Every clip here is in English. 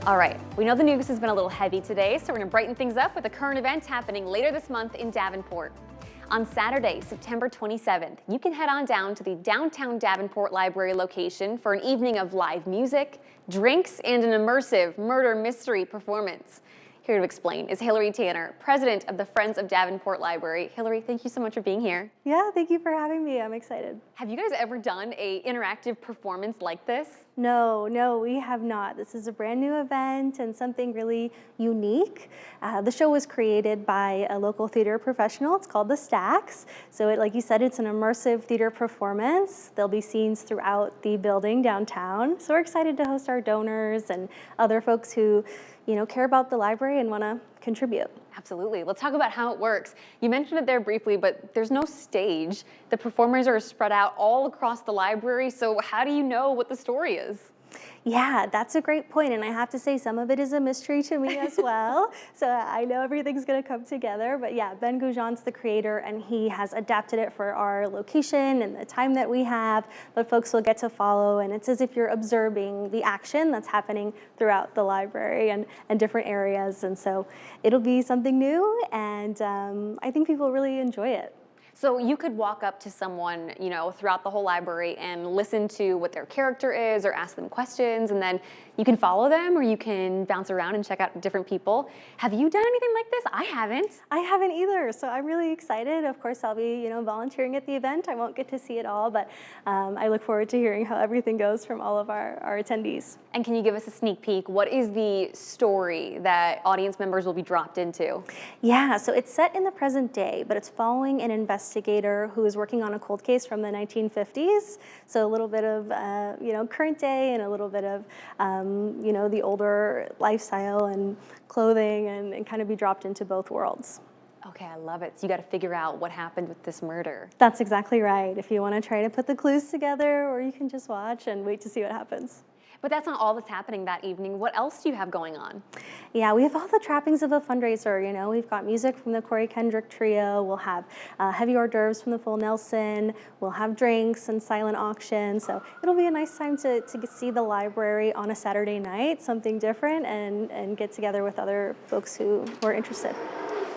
All right, we know the news has been a little heavy today, so we're going to brighten things up with a current event happening later this month in Davenport. On Saturday, September 27th, you can head on down to the downtown Davenport Library location for an evening of live music, drinks, and an immersive murder mystery performance. Here to explain is Hillary Tanner, president of the Friends of Davenport Library. Hillary, thank you so much for being here. Yeah, thank you for having me. I'm excited. Have you guys ever done an interactive performance like this? No, we have not. This is a brand new event and something really unique. The show was created by a local theater professional. It's called The Stacks. So like you said, it's an immersive theater performance. There'll be scenes throughout the building downtown. So we're excited to host our donors and other folks who, care about the library and want to contribute. Absolutely. Let's talk about how it works. You mentioned it there briefly, but there's no stage. The performers are spread out all across the library, so how do you know what the story is? Yeah, that's a great point, and I have to say some of it is a mystery to me as well. So I know everything's going to come together, but yeah, Ben Goujon's the creator, and he has adapted it for our location and the time that we have, but folks will get to follow, and it's as if you're observing the action that's happening throughout the library and different areas, and so it'll be something new, and I think people really enjoy it. So you could walk up to someone, throughout the whole library and listen to what their character is or ask them questions, and then you can follow them or you can bounce around and check out different people. Have you done anything like this? I haven't. I haven't either, so I'm really excited. Of course, I'll be, volunteering at the event. I won't get to see it all, but I look forward to hearing how everything goes from all of our attendees. And can you give us a sneak peek? What is the story that audience members will be dropped into? Yeah, so it's set in the present day, but it's following an investigator who is working on a cold case from the 1950s. So a little bit of, current day and a little bit of, the older lifestyle and clothing and kind of be dropped into both worlds. Okay, I love it. So you got to figure out what happened with this murder. That's exactly right. If you want to try to put the clues together, or you can just watch and wait to see what happens. But that's not all that's happening that evening. What else do you have going on? Yeah, we have all the trappings of a fundraiser. We've got music from the Corey Kendrick Trio. We'll have heavy hors d'oeuvres from the Full Nelson. We'll have drinks and silent auction. So it'll be a nice time to see the library on a Saturday night, something different, and get together with other folks who are interested.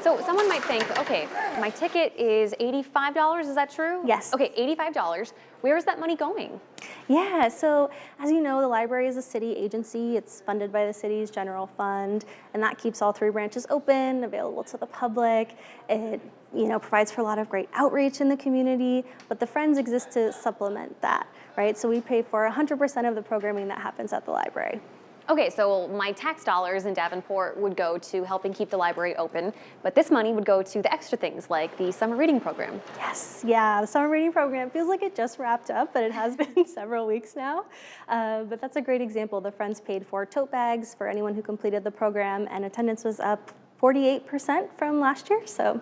So someone might think, okay, my ticket is $85, is that true? Yes. Okay, $85. Where is that money going? Yeah, so as you know, the library is a city agency. It's funded by the city's general fund, and that keeps all 3 branches open, available to the public. It provides for a lot of great outreach in the community, but the Friends exist to supplement that, right? So we pay for 100% of the programming that happens at the library. Okay, so my tax dollars in Davenport would go to helping keep the library open, but this money would go to the extra things like the summer reading program. Yes, yeah, the summer reading program feels like it just wrapped up, but it has been several weeks now. But that's a great example. The Friends paid for tote bags for anyone who completed the program, and attendance was up 48% from last year, so.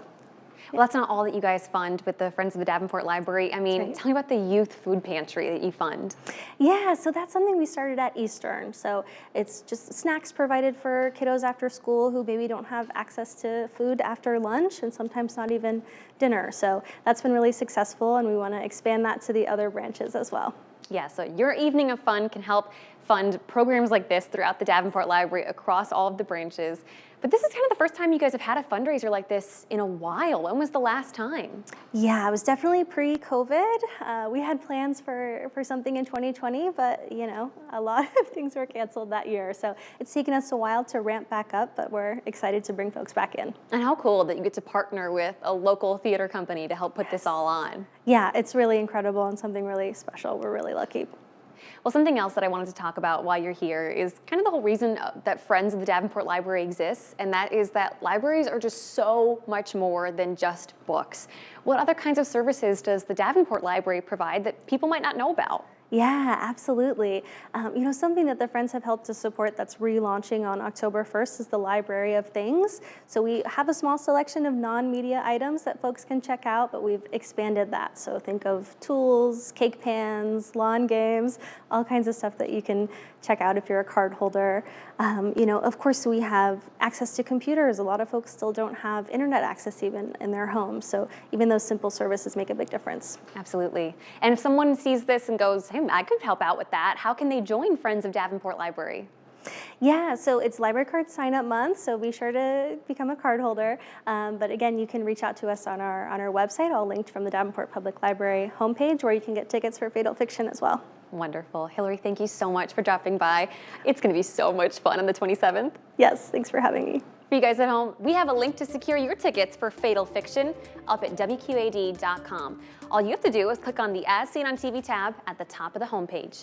Well, that's not all that you guys fund with the Friends of the Davenport Library. I mean, right. Tell me about the youth food pantry that you fund. Yeah, so that's something we started at Eastern. So it's just snacks provided for kiddos after school who maybe don't have access to food after lunch and sometimes not even dinner. So that's been really successful, and we want to expand that to the other branches as well. Yeah, so your evening of fun can help fund programs like this throughout the Davenport Library across all of the branches. But this is kind of the first time you guys have had a fundraiser like this in a while. When was the last time? Yeah, it was definitely pre-COVID. We had plans for something in 2020, but a lot of things were canceled that year. So it's taken us a while to ramp back up, but we're excited to bring folks back in. And how cool that you get to partner with a local theater company to help put this all on. Yeah, it's really incredible and something really special. We're really lucky. Well, something else that I wanted to talk about while you're here is kind of the whole reason that Friends of the Davenport Library exists, and that is that libraries are just so much more than just books. What other kinds of services does the Davenport Library provide that people might not know about? Yeah, absolutely. Something that the Friends have helped to support that's relaunching on October 1st is the Library of Things. So we have a small selection of non-media items that folks can check out, but we've expanded that. So think of tools, cake pans, lawn games, all kinds of stuff that you can check out if you're a card holder. Of course, we have access to computers. A lot of folks still don't have internet access even in their homes. So even those simple services make a big difference. Absolutely. And if someone sees this and goes, hey, I could help out with that, how can they join Friends of Davenport Library? Yeah, so it's library card sign up month, so be sure to become a card holder. But again, you can reach out to us on our website, all linked from the Davenport Public Library homepage, where you can get tickets for Fatal Fiction as well. Wonderful. Hillary, thank you so much for dropping by. It's going to be so much fun on the 27th. Yes, thanks for having me. For you guys at home, we have a link to secure your tickets for Fatal Fiction up at WQAD.com. All you have to do is click on the As Seen on TV tab at the top of the homepage.